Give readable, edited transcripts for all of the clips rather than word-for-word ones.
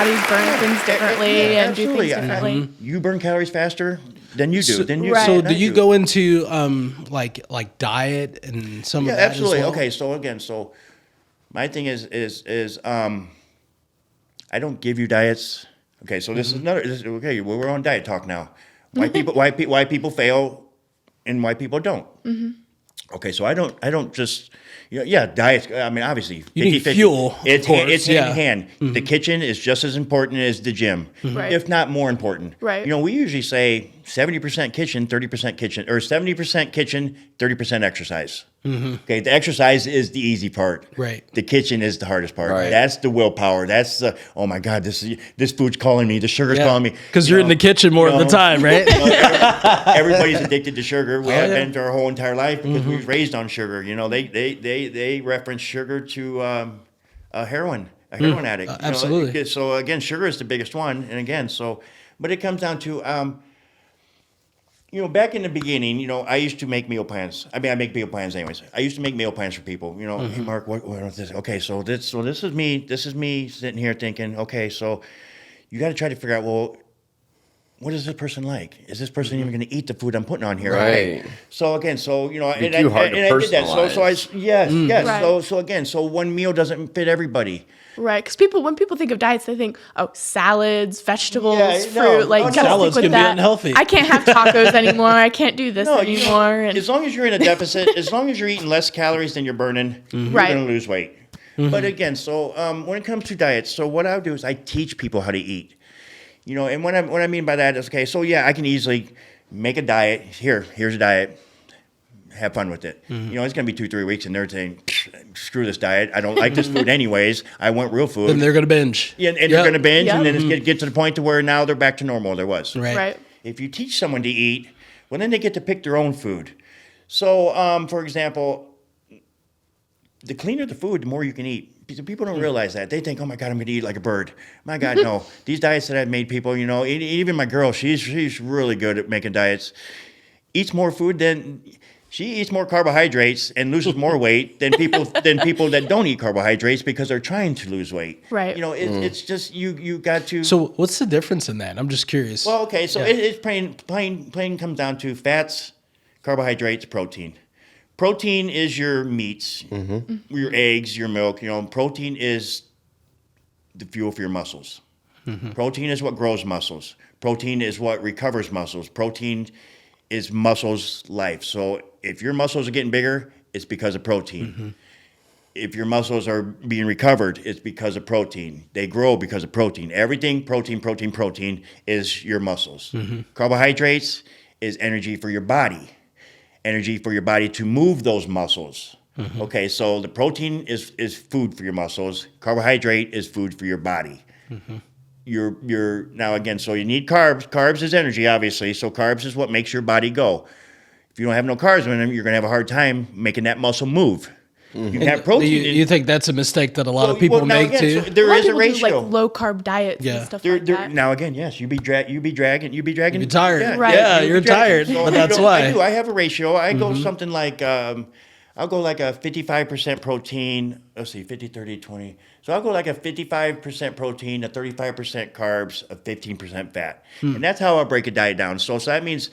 bodies burn things differently and do things differently. You burn calories faster than you do. Right. So do you go into like diet and some of that absolutely. as well? Okay, so again, my thing is I don't give you diets. Okay, so this is okay. We're on diet talk now. Why people fail and why people don't. Okay, so I don't just diet. I mean, obviously, You need 50-50. fuel, It's of course, it's hand in hand. The kitchen is just as important as the gym, Right. if not more important. Right. We usually say 70% kitchen, 30% kitchen, or 70% kitchen, 30% exercise. Okay, the exercise is the easy part. Right. The kitchen is the hardest part. Right. That's the willpower. That's the oh my God, this food's calling me. The sugar's calling me. Because you're in the kitchen more of the time, right? Everybody's addicted to sugar. We have been our whole entire life because we was raised on sugar. They reference sugar to a heroin addict. Absolutely. So again, sugar is the biggest one, and again, but it comes down to back in the beginning, I used to make meal plans. I mean, I make meal plans anyways. I used to make meal plans for people. Hey Mark, what is this? Okay, so this is me. This is me sitting here thinking, okay, so you got to try to figure out, well, what is this person like? Is this person even going to eat the food I'm putting on here? Right. Okay. So again, Be too hard to I did that. personalize. Yes. Right. So again, one meal doesn't fit everybody. Right, because when people think of diets, they think, salads, vegetables, no, fruit. Like, gotta salads stick with can be that. unhealthy. I can't have tacos anymore. I can't do this anymore. And as long as you're in a deficit, as long as you're eating less calories than you're burning, you're Right. going to lose weight. But again, when it comes to diets, so what I'll do is I teach people how to eat. And what I mean by that is, okay, so I can easily make a diet. Here's a diet. Have fun with it. It's going to be 2-3 weeks, and they're saying, screw this diet. I don't like this food anyways. I want real food. And they're going to binge. Yeah, and they're going to binge, Yep. and then it gets to the point to where now they're back to normal there was. right. If you teach someone to eat, well, then they get to pick their own food. So, for example, the cleaner the food, the more you can eat. People don't realize that. They think, oh, my God, I'm going to eat like a bird. My God, no. These diets that I've made people, even my girl, she's really good at making diets. Eats more food than... She eats more carbohydrates and loses more weight than people that don't eat carbohydrates because they're trying to lose weight. Right. It's just you got to. So what's the difference in that? I'm just curious. Well, okay, so it's plain comes down to fats, carbohydrates, protein. Protein is your meats, your eggs, your milk. Protein is the fuel for your muscles. Protein is what grows muscles. Protein is what recovers muscles. Protein is muscles' life. So if your muscles are getting bigger, it's because of protein. If your muscles are being recovered, it's because of protein. They grow because of protein. Everything protein is your muscles. Carbohydrates is energy for your body. Energy for your body to move those muscles. Okay, so the protein is food for your muscles. Carbohydrate is food for your body. You're now again, so you need carbs. Carbs is energy, obviously. So carbs is what makes your body go. If you don't have no carbs in them, you're going to have a hard time making that muscle move. You can have protein. You think that's a mistake that a lot of people make too? So there a lot is of a people ratio. do, like low carb diets and stuff like that. Now again, yes, you be dragging. You're tired. Yeah, Right. Yeah, you'll you're be dragging. tired, So, but that's why. I have a ratio. I go something like I'll go like a 55% protein. Let's see, 50, 30, 20. So I'll go like a 55% protein, a 35% carbs, a 15% fat. And that's how I'll break a diet down. So that means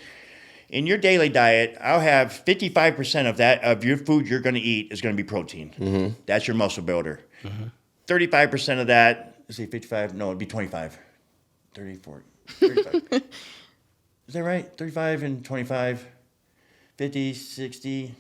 in your daily diet, I'll have 55% of your food you're going to eat is going to be protein. That's your muscle builder. 35% of that, let's see, 55, no, it'd be 25. 30, 40, 35. Is that right? 35 and 25, 50, 60.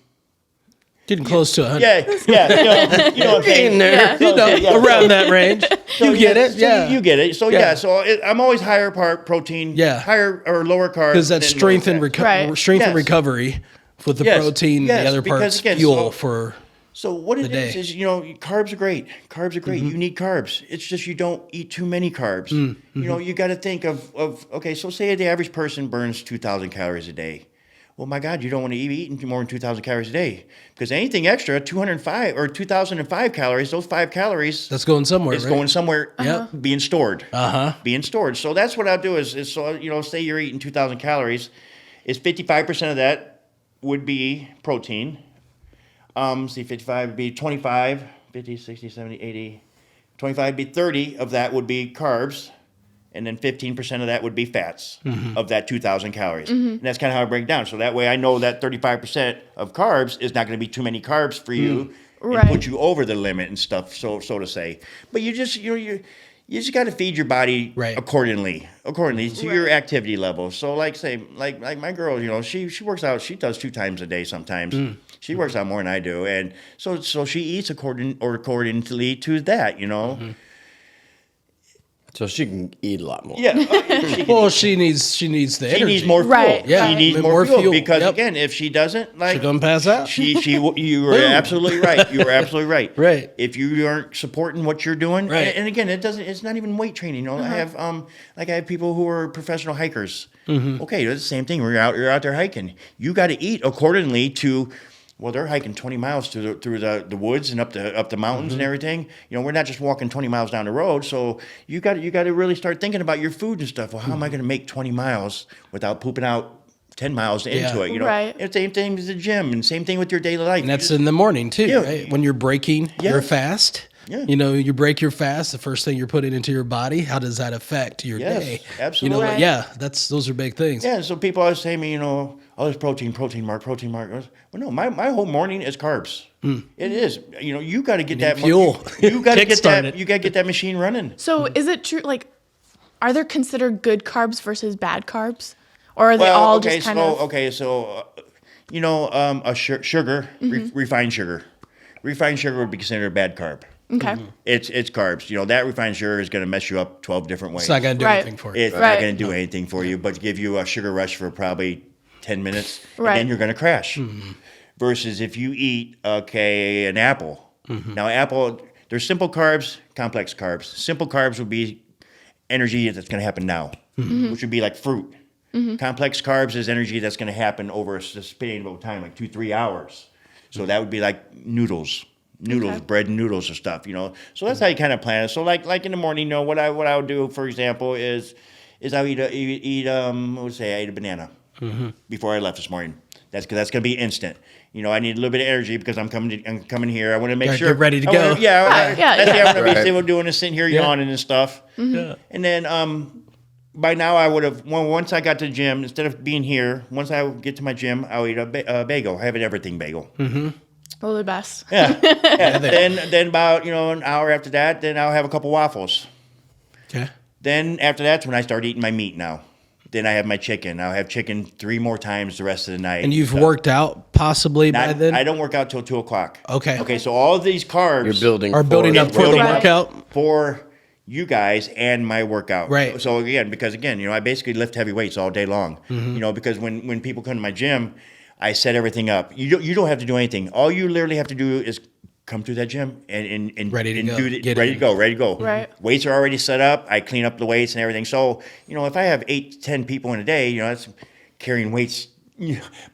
Getting close to 100. Yeah. You know what I'm saying? In there, around that range. You get it, So you get it. So I'm always higher part protein, higher or lower carbs. Because that's strength and recovery with the protein, the other part's fuel for So what it the day. is, carbs are great. Carbs are great. You need carbs. It's just you don't eat too many carbs. You got to think of okay, so say the average person burns 2,000 calories a day. Well, my God, you don't want to be eating more than 2,000 calories a day because anything extra, 205 or 2,005 calories, those 5 calories that's going somewhere. is right? going somewhere, being stored. Being stored. So that's what I'll do is so say you're eating 2,000 calories, is 55% of that would be protein. 55 would be 25, 50, 60, 70, 80, 25 be 30 of that would be carbs, and then 15% of that would be fats of that 2,000 calories. And that's kind of how I break down. So that way I know that 35% of carbs is not going to be too many carbs for you and put you over the limit and stuff, so to say. But you just, you just got to feed your body accordingly to your activity level. So like my girl, she works out, she does 2 times a day sometimes. She works out more than I do. And so she eats accordingly to that, So she can eat a lot more. Yeah. She needs the energy. She needs more fuel. Right. Yeah. She needs more fuel because Yep. again, if she doesn't, She's gonna pass out. you were absolutely right. You were absolutely right. Right. If you aren't supporting what you're doing, Right. and again, it's not even weight training. I have I have people who are professional hikers. Okay, it's the same thing. You're out there hiking. You got to eat accordingly to. Well, they're hiking 20 miles through the woods and up the mountains and everything. We're not just walking 20 miles down the road. So you got to really start thinking about your food and stuff. Well, how am I going to make 20 miles without pooping out 10 miles into it? Right. It's the same thing as the gym, and same thing with your daily life. And that's in the morning too, right? When you're breaking your fast. Yeah. You break your fast, the first thing you're putting into your body, how does that affect your day? Absolutely. Those are big things. Yeah, so people always say to me, oh, there's protein, Mark. Well, no, my whole morning is carbs. It is. You got to get that fuel. You got to get that. You got to get that machine running. So is it true? Like, are there considered good carbs versus bad carbs, or are they all just kind of? Sugar, refined sugar. Refined sugar would be considered a bad carb. Okay. It's carbs. That refined sugar is going to mess you up 12 different ways. It's not going to do anything for you. It's not going to do anything for you, but give you a sugar rush for probably 10 minutes, and then you're going to crash. Versus if you eat, an apple. Now, apple, there's simple carbs, complex carbs. Simple carbs would be energy that's going to happen now, which would be like fruit. Complex carbs is energy that's going to happen over a span of time, like 2-3 hours. So that would be like noodles, bread and noodles and stuff, So that's how you kind of plan it. So like in the morning, what I would do, for example, is I would eat I ate a banana before I left this morning. That's going to be instant. I need a little bit of energy because I'm coming here. I want to make sure get ready to go. That's what I'm going to be doing is sitting here yawning and stuff. And then by now I would have, once I got to the gym, instead of being here, once I get to my gym, I'll eat a bagel. I have an everything bagel. Oh, the best. Yeah. Then about, an hour after that, then I'll have a couple waffles. Okay. Then after that's when I start eating my meat now. Then I have my chicken. I'll have chicken 3 more times the rest of the night. And you've worked out possibly by then? I don't work out till 2 o'clock. Okay. Okay, so all of these carbs are building up for the workout? For you guys and my workout. Right. So because I basically lift heavy weights all day long. Because when people come to my gym, I set everything up. You don't have to do anything. All you literally have to do is come to that gym and ready to go. Ready to go. Right. Weights are already set up. I clean up the weights and everything. So, if I have 8-10 people in a day, that's carrying weights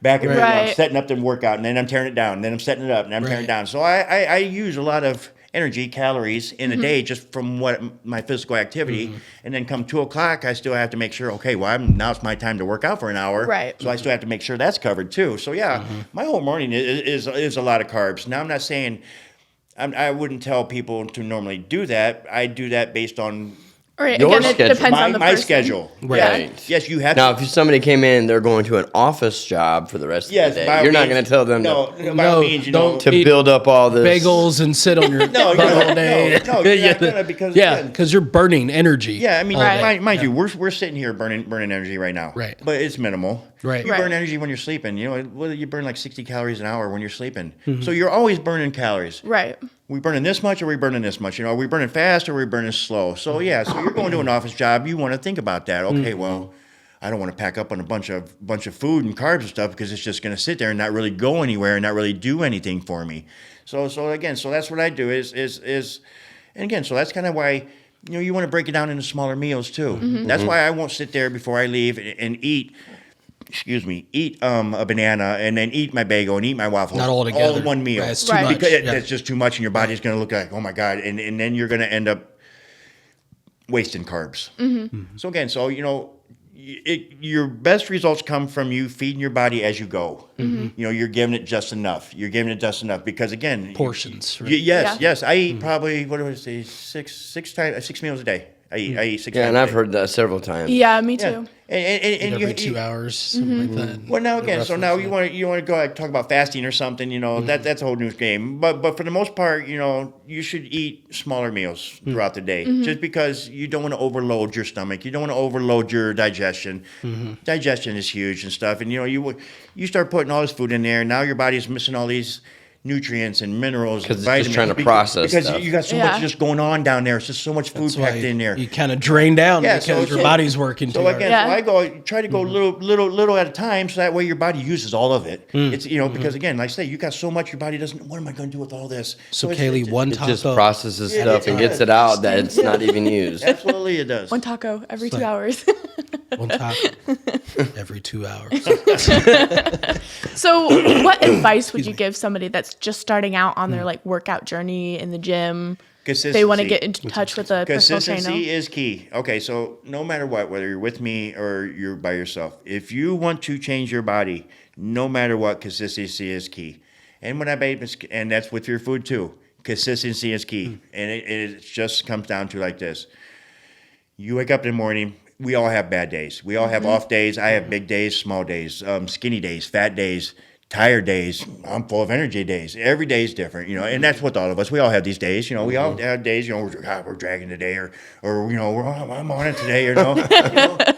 back and forth. I'm setting up the workout, and then I'm tearing it down, and then I'm setting it up, and I'm tearing it down. So I use a lot of energy, calories in a day just from my physical activity. And then come 2 o'clock, I still have to make sure, now it's my time to work out for an hour. Right. So I still have to make sure that's covered too. So my whole morning is a lot of carbs. Now I'm not saying, I wouldn't tell people to normally do that. I do that based on Right. Your Again, schedule. it depends on the my person. schedule. Right. Yes, you have Now, to. if somebody came in, they're going to an office job for the rest of the day. You're not going to tell them by all means, to build up all this bagels and sit on your No, butt all day. no, you're not gonna because because you're burning energy. Yeah, I mean, Right. mind you, we're sitting here burning energy right now. Right. But it's minimal. Right. You burn energy when you're sleeping. You burn like 60 calories an hour when you're sleeping. So you're always burning calories. Right. We burning this much or we burning this much? Are we burning fast or are we burning slow? So so you're going to an office job, you want to think about that. Okay, well, I don't want to pack up on a bunch of food and carbs and stuff because it's just going to sit there and not really go anywhere and not really do anything for me. So that's what I do and again, so that's kind of why you want to break it down into smaller meals too. That's why I won't sit there before I leave and eat a banana and then eat my bagel and eat my waffles Not all together. all in one meal. That's too Right. much. Because that's just too much and your body's going to look like, oh my God. And then you're going to end up wasting carbs. So again, your best results come from you feeding your body as you go. You're giving it just enough. Because again, portions. Right? Yes. I eat probably, what do I say, six meals a day. I eat 6 times. Yeah, and I've heard that several times. Yeah, me too. And every 2 hours, something like that. Well, now again, so now you want to go talk about fasting or something, that's a whole new game. But for the most part, you should eat smaller meals throughout the day, just because you don't want to overload your stomach. You don't want to overload your digestion. Digestion is huge and stuff, and you start putting all this food in there, and now your body's missing all these nutrients and minerals and vitamins. Just trying to process because stuff. You got so much just going on down there. It's just so much food packed in there. You kind of drain down because your body's working too hard. So I try to go little at a time, so that way your body uses all of it. It's because again, like I say, you got so much, your body doesn't. What am I going to do with all this? So Kaylee, one taco, it just processes stuff and gets it out that it's not even used. Absolutely, it does. One taco every 2 hours. One taco every 2 hours. So, what advice would you give somebody that's just starting out on their workout journey in the gym? They want to get in touch with a personal trainer. Consistency is key. Okay, so no matter what, whether you're with me or you're by yourself, if you want to change your body, no matter what, consistency is key. And and that's with your food too. Consistency is key, and it just comes down to like this: you wake up in the morning. We all have bad days. We all have off days. I have big days, small days, skinny days, fat days, tired days. I'm full of energy days. Every day is different, and that's with all of us. We all have these days, We all have days, we're dragging today, or I'm on it today,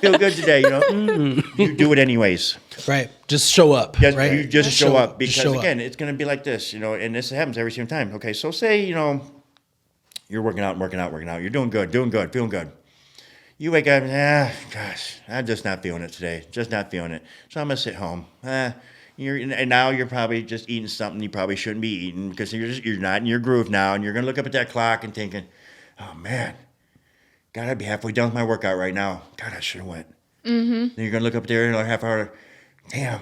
feel good today, You do it anyways. Right. Just show up. Right. You just show up because again, it's going to be like this, and this happens every single time. Okay, so say you're working out. You're doing good, feeling good. You wake up, gosh, I'm just not feeling it today. Just not feeling it. So I'm going to sit home. And now you're probably just eating something you probably shouldn't be eating because you're not in your groove now. And you're going to look up at that clock and thinking, oh, man, God, I'd be halfway done with my workout right now. God, I should have went. Then you're going to look up there in a half hour. Damn,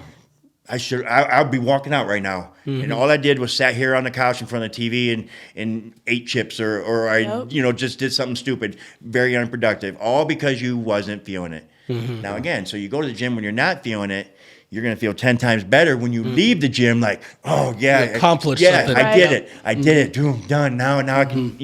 I'll be walking out right now. And all I did was sat here on the couch in front of the TV and ate chips or I just did something stupid, very unproductive, all because you wasn't feeling it. Now again, so you go to the gym when you're not feeling it, you're going to feel 10 times better when you leave the gym like, oh yeah, you accomplished something. I did it, boom, done. Now I can,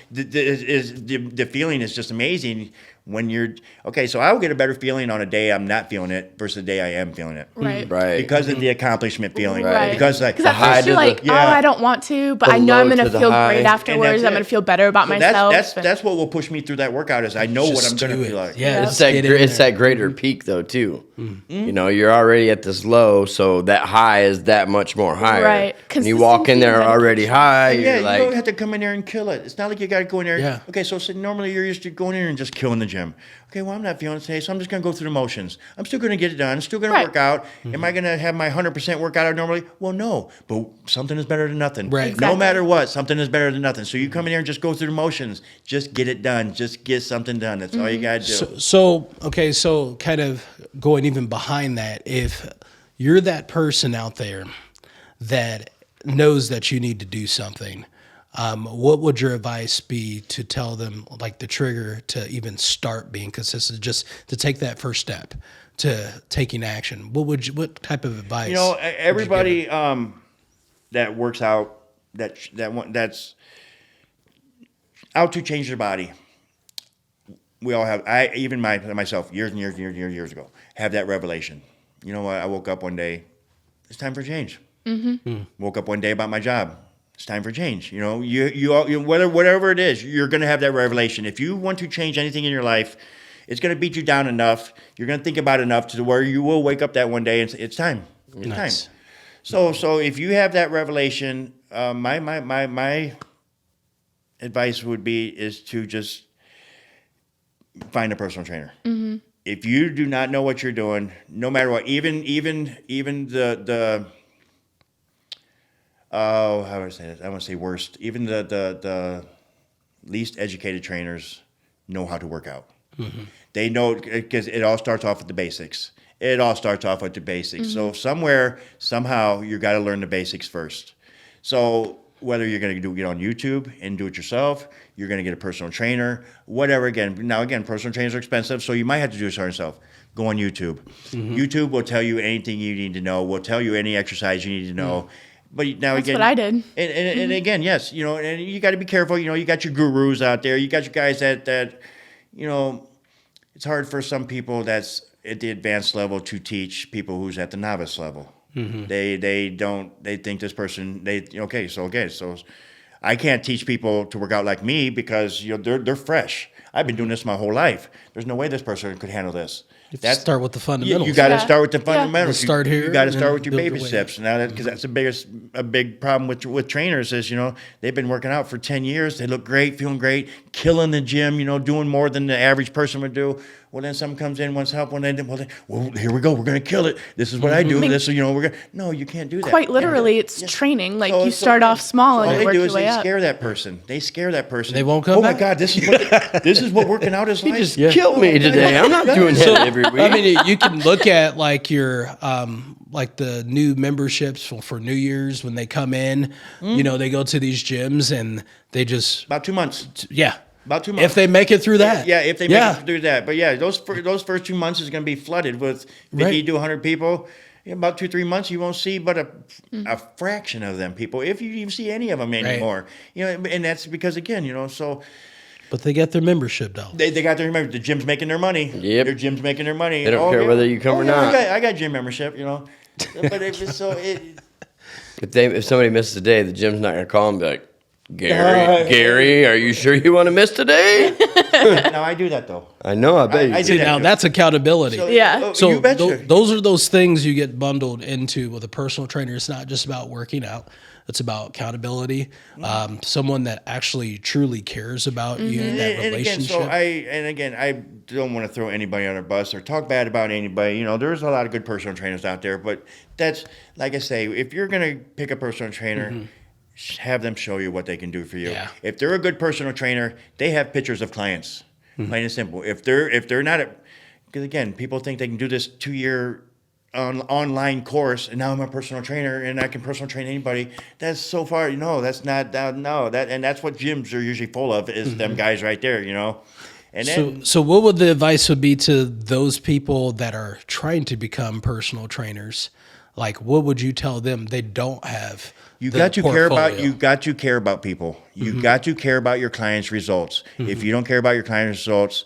the feeling is just amazing. When you're okay, so I will get a better feeling on a day I'm not feeling it versus a day I am feeling it. Right. Because of the accomplishment feeling. Right. Because at first you're like, I don't want to, but I know I'm going to feel great afterwards. I'm going to feel better about myself. That's what will push me through that workout is I know what I'm going to feel like. Yeah, it's that greater peak though too. You're already at this low, so that high is that much more higher. Right. And you walk in there already high. You don't have to come in there and kill it. It's not like you got to go in there. Yeah. Okay, so normally you're used to going in there and just killing the gym. Okay, well, I'm not feeling it today, so I'm just going to go through the motions. I'm still going to get it done. I'm still going to work out. Am I going to have my 100% workout normally? Well, no, but something is better than nothing. Right. Exactly. No matter what, something is better than nothing. So you come in here and just go through the motions. Just get it done. Just get something done. That's all you got to do. So kind of going even behind that, if you're that person out there that knows that you need to do something, what would your advice be to tell them, like the trigger to even start being consistent, just to take that first step to taking action? What type of advice? Everybody that works out, that's out to change their body. We all have. Myself years and years ago have that revelation. You know what? I woke up one day. It's time for change. Woke up one day about my job. It's time for change. Whatever it is, you're going to have that revelation. If you want to change anything in your life, it's going to beat you down enough. You're going to think about it enough to where you will wake up that one day and say, it's time. It's time. So if you have that revelation, my advice would be is to just find a personal trainer. If you do not know what you're doing, no matter what, even the how do I say this? I want to say worst. Even the least educated trainers know how to work out. They know because it all starts off with the basics. So somewhere, somehow, you got to learn the basics first. So whether you're going to do it on YouTube and do it yourself, you're going to get a personal trainer, whatever. Again, personal trainers are expensive, so you might have to do it yourself. go on YouTube. YouTube will tell you anything you need to know. Will tell you any exercise you need to know. But now That's again, what I did. And again, yes, and you got to be careful. You got your gurus out there. You got your guys that it's hard for some people that's at the advanced level to teach people who's at the novice level. They think this person so I can't teach people to work out like me because they're fresh. I've been doing this my whole life. There's no way this person could handle this. Start with the fundamentals. You got to start with the fundamentals. You start here. You got to start with your build baby your way steps. Now, because that's a big problem with trainers is they've been working out for 10 years. They look great, feeling great, killing the gym. Doing more than the average person would do. Well, then someone comes in, wants help. Well, here we go. We're going to kill it. This is what I do. No, you can't do that. Quite literally, it's training. Like you start off small and you work your way up. They scare that person. They won't come back. Oh my God, this is what working out is like. Just killed me today. I'm not doing that every week. I mean, you can look at like your like the new memberships for New Year's when they come in. They go to these gyms and they just about 2 months. Yeah. About 2 months. If they make it through that. Yeah, if they make it through that. But yeah, those first 2 months is going to be flooded with 50 to 100 people. In about 2-3 months, you won't see but a fraction of them people, if you even see any of them anymore. And that's because, again, so... But they get their membership, though. They got their membership. The gym's making their money. Yep. Their gym's making their money. They don't care whether you come or not. I got gym membership, But if somebody misses a day, the gym's not going to call them and be like, Gary, are you sure you want to miss today? No, I do that though. I know. I bet you do. Now that's accountability. So you betcha. Those are those things you get bundled into with a personal trainer. It's not just about working out. It's about accountability. Someone that actually truly cares about you, that relationship. I don't want to throw anybody on a bus or talk bad about anybody. There's a lot of good personal trainers out there, but that's, like I say, if you're going to pick a personal trainer, have them show you what they can do for you. Yeah. If they're a good personal trainer, they have pictures of clients. Plain and simple. If they're not, because again, people think they can do this 2-year online course, and now I'm a personal trainer and I can personal train anybody. That's so far, that's not and that's what gyms are usually full of is them guys right there, And then, so what would the advice would be to those people that are trying to become personal trainers? Like, what would you tell them they don't have? You got to care about people. You got to care about your clients' results. If you don't care about your clients' results,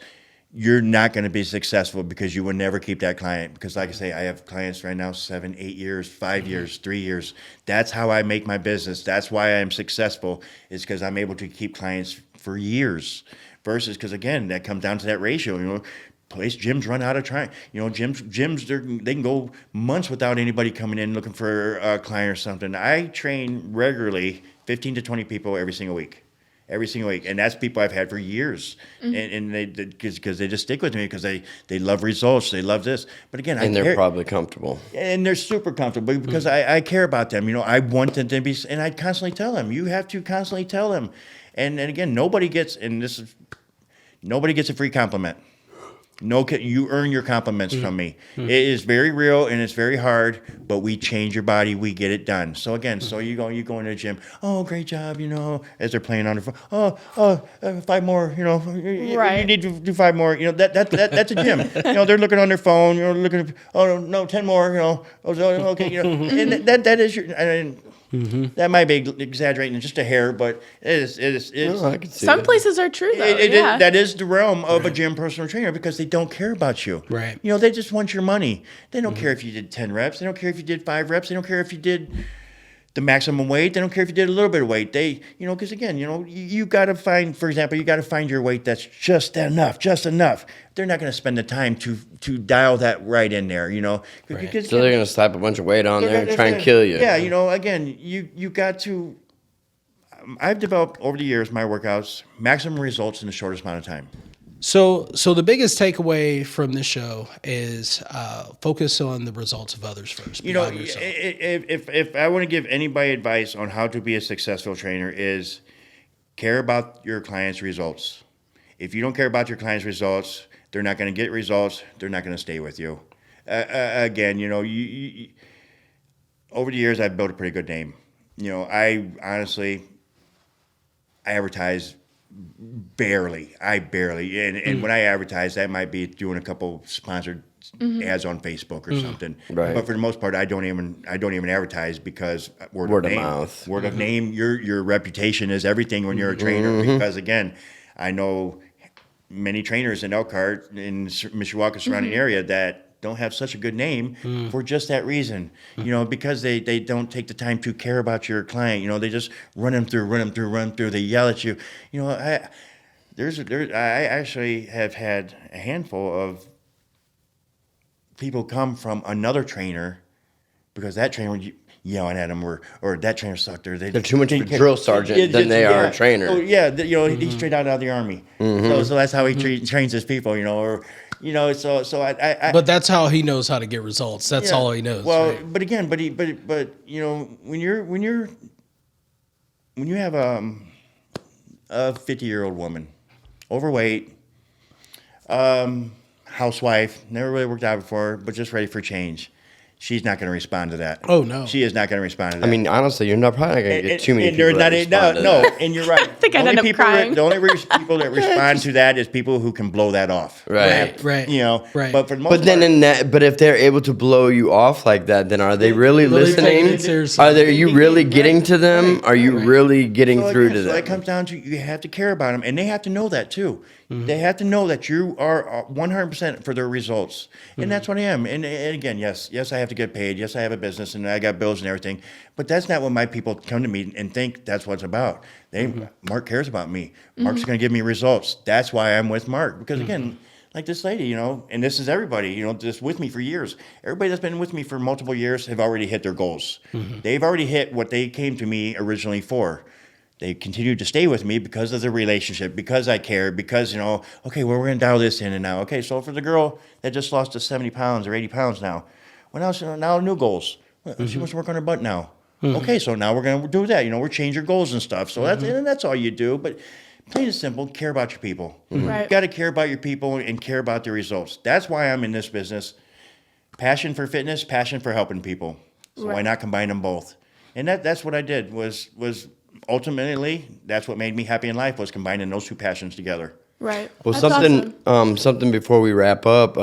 you're not going to be successful because you will never keep that client. Because like I say, I have clients right now, 7, 8 years, 5 years, 3 years. That's how I make my business. That's why I'm successful, is because I'm able to keep clients for years. Versus, because again, that comes down to that ratio, gyms run out of time. Gyms they can go months without anybody coming in looking for a client or something. I train regularly 15 to 20 people every single week, and that's people I've had for years. And they because they just stick with me because they love results, they love this. But again, they're probably comfortable, and they're super comfortable because I care about them. I want them to be, and I constantly tell them. You have to constantly tell them, and again, nobody gets a free compliment. No, you earn your compliments from me. It is very real and it's very hard, but we change your body, we get it done. So again, you go into the gym. Oh, great job, as they're playing on their phone. 5 more, Right. You need to do 5 more. That's a gym. They're looking on their phone. Looking. Oh no, 10 more. Okay. And that is your. That might be exaggerating just a hair, but it is. No, I can see Some that. places are true, though. That is the realm of a gym personal trainer because they don't care about you. Right. They just want your money. They don't care if you did 10 reps. They don't care if you did 5 reps. They don't care if you did the maximum weight. They don't care if you did a little bit of weight. Because again, you got to find, for example, your weight that's just enough. They're not going to spend the time to dial that right in there, Because, So they're going to slap a bunch of weight on there and try and kill you. Yeah, again, you got to. I've developed over the years my workouts maximum results in the shortest amount of time. So the biggest takeaway from this show is focus on the results of others first. If I want to give anybody advice on how to be a successful trainer is care about your clients' results. If you don't care about your clients' results, they're not going to get results. They're not going to stay with you. Again, you over the years, I've built a pretty good name. I honestly, I advertise barely. And when I advertise, that might be doing a couple sponsored ads on Facebook or something. Right. But for the most part, I don't even advertise because word Word of of name. mouth. Word of name. Your reputation is everything when you're a trainer. Because again, I know many trainers in Elkhart, in Mishawaka surrounding area that don't have such a good name for just that reason. Because they don't take the time to care about your client. They just run them through. They yell at you. I actually have had a handful of people come from another trainer because that trainer was yelling at them or that trainer sucked or They're too much of a drill sergeant than they are a trainer. Oh, yeah, he's straight out of the Army. So that's how he trains his people, so I But that's how he knows how to get results. That's all he knows. Well, right? but again, when you have a 50-year-old woman, overweight, housewife, never really worked out before, but just ready for change. She's not going to respond to that. Oh, no. She is not going to respond to that. I mean, honestly, you're probably not going to get too many and people that there's respond to no, that. and you're right. I think I'd end up crying. The only people that respond to that is people who can blow that off. Right. Right. But for the most But then part, but if they're able to blow you off like that, then are they really taking it listening? seriously. Are you really getting to them? Are you really getting through to So them? it comes down to you have to care about them, and they have to know that too. They have to know that you are 100% for their results, and that's what I am. And again, yes, I have to get paid. Yes, I have a business, and I got bills and everything. But that's not what my people come to me and think that's what it's about. Mark cares about me. Mark's going to give me results. That's why I'm with Mark. Because again, like this lady, and this is everybody, just with me for years. Everybody that's been with me for multiple years have already hit their goals. They've already hit what they came to me originally for. They continued to stay with me because of the relationship, because I care, because, okay, well, we're going to dial this in and now. Okay, so for the girl that just lost to 70 pounds or 80 pounds now, now new goals. Well, she wants to work on her butt now. Okay, so now we're going to do that. We're change your goals and stuff. So that's all you do. But plain and simple, care about your people. Right. You've got to care about your people and care about the results. That's why I'm in this business. Passion for fitness, passion for helping people. So why not combine them both? And that's what I did was ultimately, that's what made me happy in life was combining those two passions together. Right. Well, That's awesome. something before we wrap up.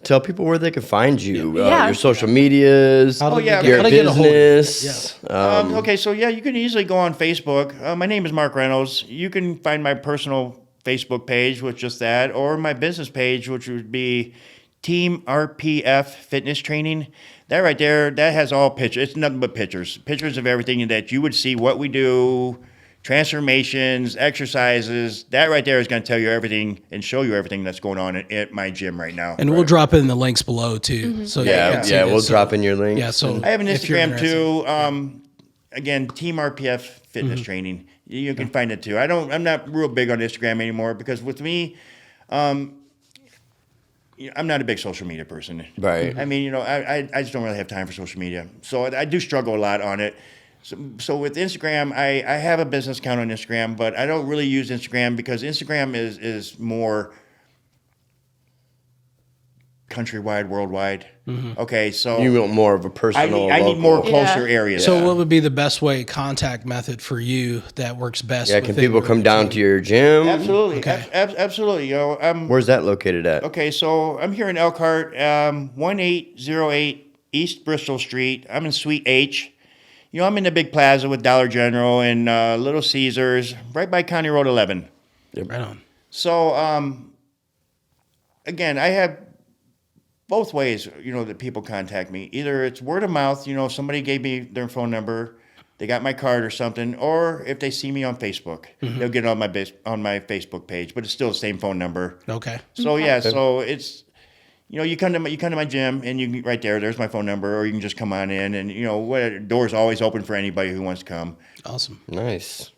Tell people where they can find you. Yeah. Your social medias. How do yeah, they Your how do they get a hold of you? business. Okay, so you can easily go on Facebook. My name is Mark Reynolds. You can find my personal Facebook page with just that, or my business page, which would be Team RPF Fitness Training. That right there, that has all pictures. It's nothing but pictures. Pictures of everything that you would see, what we do, transformations, exercises. That right there is going to tell you everything and show you everything that's going on at my gym right now. And we'll drop in the links below too. So Yeah, we'll drop in your links. Yeah, so I have an if you're Instagram interested. too. Again, Team RPF Fitness Training. You can find it too. I'm not real big on Instagram anymore because with me, I'm not a big social media person. Right. I mean, I just don't really have time for social media. So I do struggle a lot on it. So with Instagram, I have a business account on Instagram, but I don't really use Instagram because Instagram is more countrywide, worldwide. Okay, so You want more of a personal. I need local. more closer areas. So what would be the best way contact method for you that works best? Yeah, can within people your come down to your gym? Absolutely, Okay. Absolutely. Where's that located at? Okay, so I'm here in Elkhart, 1808 East Bristol Street. I'm in Suite H. I'm in the big plaza with Dollar General and Little Caesars, right by County Road 11. Right on. So, again, I have both ways, that people contact me. Either it's word of mouth, if somebody gave me their phone number, they got my card or something, or if they see me on Facebook, they'll get it on my Facebook page, but it's still the same phone number. Okay. So so it's you come to my gym and you can, right there's my phone number, or you can just come on in and door's always open for anybody who wants to come. Awesome. Nice.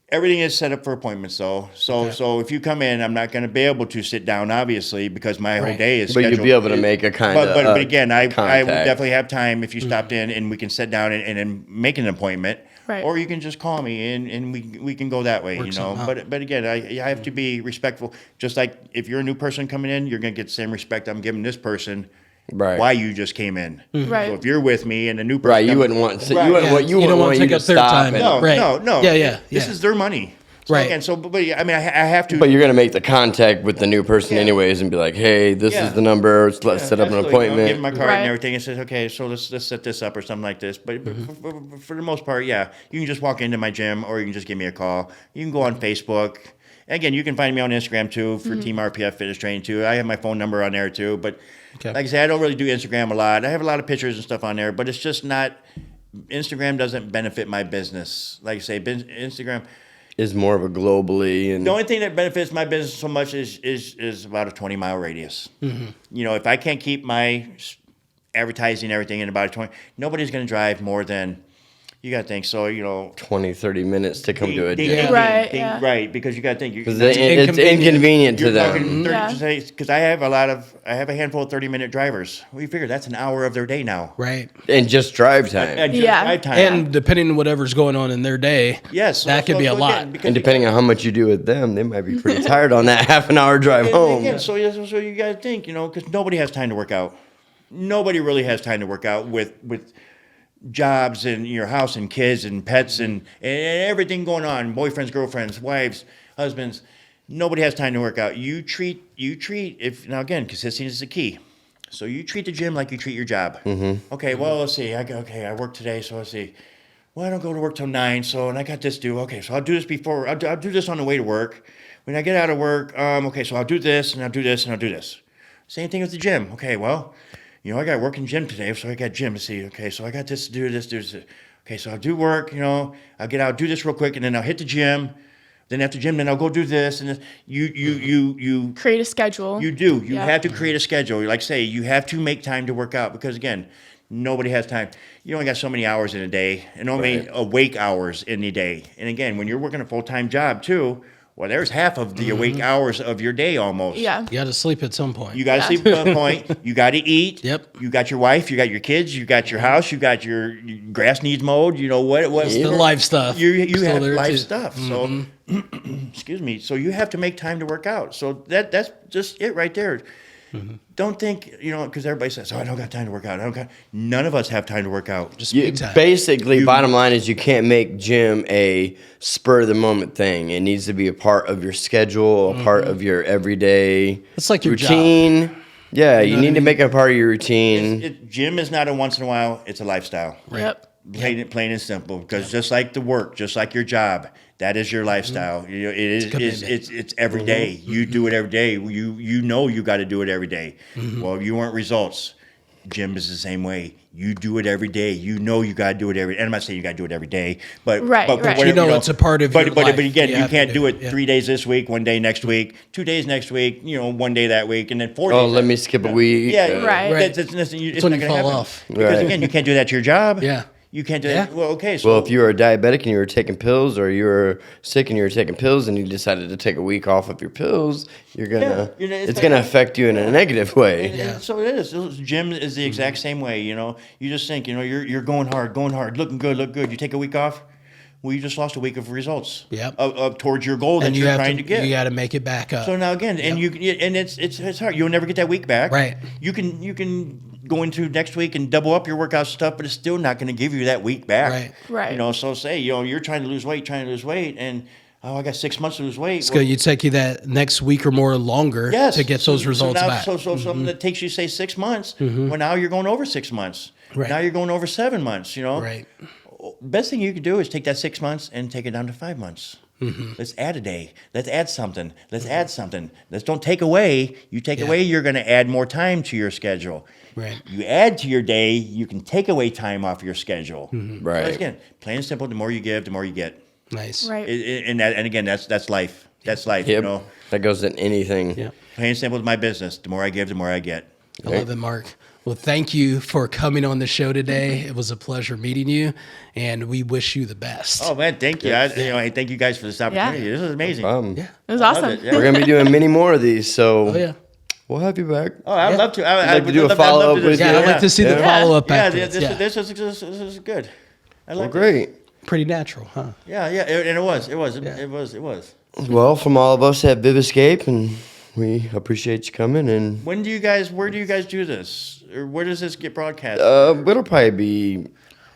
Everything is set up for appointments though. So if you come in, I'm not going to be able to sit down obviously because my whole day is But scheduled. you'll be able to make a kind of. But again, I would contact. definitely have time if you stopped in and we can sit down and make an appointment. Right. Or you can just call me and we can go that way, something out. But again, I have to be respectful. Just like if you're a new person coming in, you're going to get the same respect I'm giving this person. Right. Why you just came in. Right. So if you're with me and a new person, Right, you wouldn't want. Right. You wouldn't Yeah, want. You you don't wouldn't wanna want take you up to their stop time. and- No, Right. no. Yeah. This is their money. So Right. again, but I mean, I have to. But you're gonna make the contact with the new person anyways, and be like, "Hey, this is the number. Let's set up an appointment." Give them my card Right. and everything. It says, "Okay, so let's set this up or something like this." But for the most part, you can just walk into my gym, or you can just give me a call. You can go on Facebook. Again, you can find me on Instagram too for Team RPF Fitness Training too. I have my phone number on there too. But like I said, I don't really do Instagram a lot. I have a lot of pictures and stuff on there, but it's just not. Instagram doesn't benefit my business. Like I say, Instagram Is more of a globally and the only thing that benefits my business so much is about a 20-mile radius. You know, if I can't keep my advertising and everything in about a 20, nobody's going to drive more than, you got to think, so, you know. 20, 30 minutes to come to a gym. Right, because you got to think. Because it's inconvenient to them. Because I have a handful of 30-minute drivers. We figure that's an hour of their day now. Right. And just drive time. Drive time. And depending on whatever's going on in their day, that could be a lot. And depending on how much you do with them, they might be pretty tired on that half an hour drive home. Again, so you got to think, you know, because nobody has time to work out. Nobody really has time to work out with jobs and your house and kids and pets and everything going on, boyfriends, girlfriends, wives, husbands. Nobody has time to work out. You treat now again, consistency is the key. So you treat the gym like you treat your job. Okay, well, let's see. I work today, so let's see. Well, I don't go to work till 9, and I got this due. Okay, so I'll do this before. I'll do this on the way to work. When I get out of work, okay, so I'll do this and I'll do this and I'll do this. Same thing with the gym. Okay, well, you know, I got work in gym today, so I got gym to see. Okay, so I got this to do, this. Okay, so I'll do work, you know, I'll get out, do this real quick, and then I'll hit the gym. Then after gym, then I'll go do this. And then you create a schedule. You do. You have to create a schedule. Like say, you have to make time to work out because again, nobody has time. You only got so many hours in a day and only awake hours in the day. And again, when you're working a full-time job too, well, there's half of the awake hours of your day almost. Yeah. You got to sleep at some point. You got to sleep at some point. You got to eat. Yep. You got your wife. You got your kids. You got your house. You got your grass needs mowed. You know what? The life stuff. You have life stuff. So, excuse me. So you have to make time to work out. So that's just it right there. Don't think, you know, because everybody says, "Oh, I don't got time to work out." None of us have time to work out. Just make time. Basically, bottom line is you can't make gym a spur of the moment thing. It needs to be a part of your schedule, a part of your everyday It's like your routine. job. Yeah, you need to make it a part of your routine. Gym is not a once in a while; it's a lifestyle. Yep. Plain and simple. Because just like the work, just like your job, that is your lifestyle. You know, it's every day. You do it every day. You know you got to do it every day. Well, you want results. Gym is the same way. You do it every day. You know you got to do it every. And I'm not saying you got to do it every day, but Whatever, you know it's a part of your life. But again, you can't do it 3 3 days this week, 1 day next week, 2 days next week. You know, 1 day that week, and then 4 days. Oh, let me skip a week. Yeah, Right. It's That's not when going you to fall happen. off. Because again, you can't do that to your job. Yeah. You can't do that. Well, okay. So Well, if you were a diabetic and you were taking pills, or you were sick and you were taking pills, and you decided to take a week off of your pills, you're gonna it's gonna affect you in a negative way. And so it is. Gym is the exact same way. You know, you just think, you know, you're going hard, looking good, look good. You take a week off. Well, you just lost a week of results. Yep. Of towards your goal that you're trying to get. You got to make it back up. So now again, and it's hard. You'll never get that week back. Right. You can go into next week and double up your workout stuff, but it's still not going to give you that week back. Right. You know, so say, you know, you're trying to lose weight, and I got 6 months to lose weight. It's going to take you that next week or more longer to get those results back. So something that takes you, say, 6 months, well, now you're going over 6 months. Right. Now you're going over 7 months, you know. Right. Best thing you can do is take that 6 months and take it down to 5 months. Let's add a day. Let's add something. Let's don't take away. You take away, you're going to add more time to your schedule. Right. You add to your day, you can take away time off your schedule. Right. So again, plain and simple, the more you give, the more you get. Nice. Right. And again, that's life. That's life, Yep. you know. That goes in anything. Yeah. Plain and simple is my business. The more I give, the more I get. I love it, Mark. Well, thank you for coming on the show today. It was a pleasure meeting you, and we wish you the best. Oh man, thank you. I thank you guys for this opportunity. This is amazing. Yeah. It was awesome. it, yeah. We're gonna be doing many more of these, so Oh, yeah. we'll have you back. Oh, I'd love to. like to do a follow-up with Yeah, you. I'd like to see the follow-up after This is good. I like Well, great. Pretty natural, huh? Yeah, and it was. Well, from all of us at ViviScape, and we appreciate you coming. And Where do you guys do this? Or where does this get broadcast? it'll probably be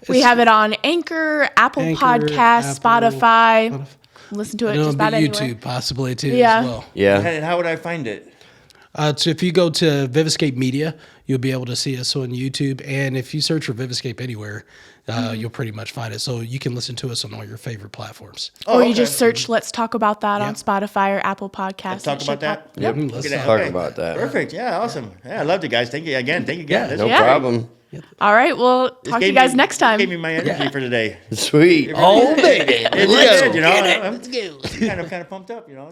We have it on Anchor, Apple Podcasts, Spotify. listen to it And just it'll about be anywhere. YouTube possibly too Yeah. as well. Yeah. And how would I find it? So if you go to ViviScape Media, you'll be able to see us on YouTube. And if you search for ViviScape anywhere, you'll pretty much find it. So you can listen to us on all your favorite platforms. Or you just search Let's Talk About That on Spotify or Apple Podcasts. Let's talk about that. Yep. Let's Okay. talk about that. Perfect. Yeah, awesome. Yeah, I loved it, guys. Thank you again. Thank you again. No Yeah. problem. All right. Well, talk to you guys next time. Gave me my energy for today. Sweet. Oh, baby. It's good, you know. I'm kind of pumped up, you know.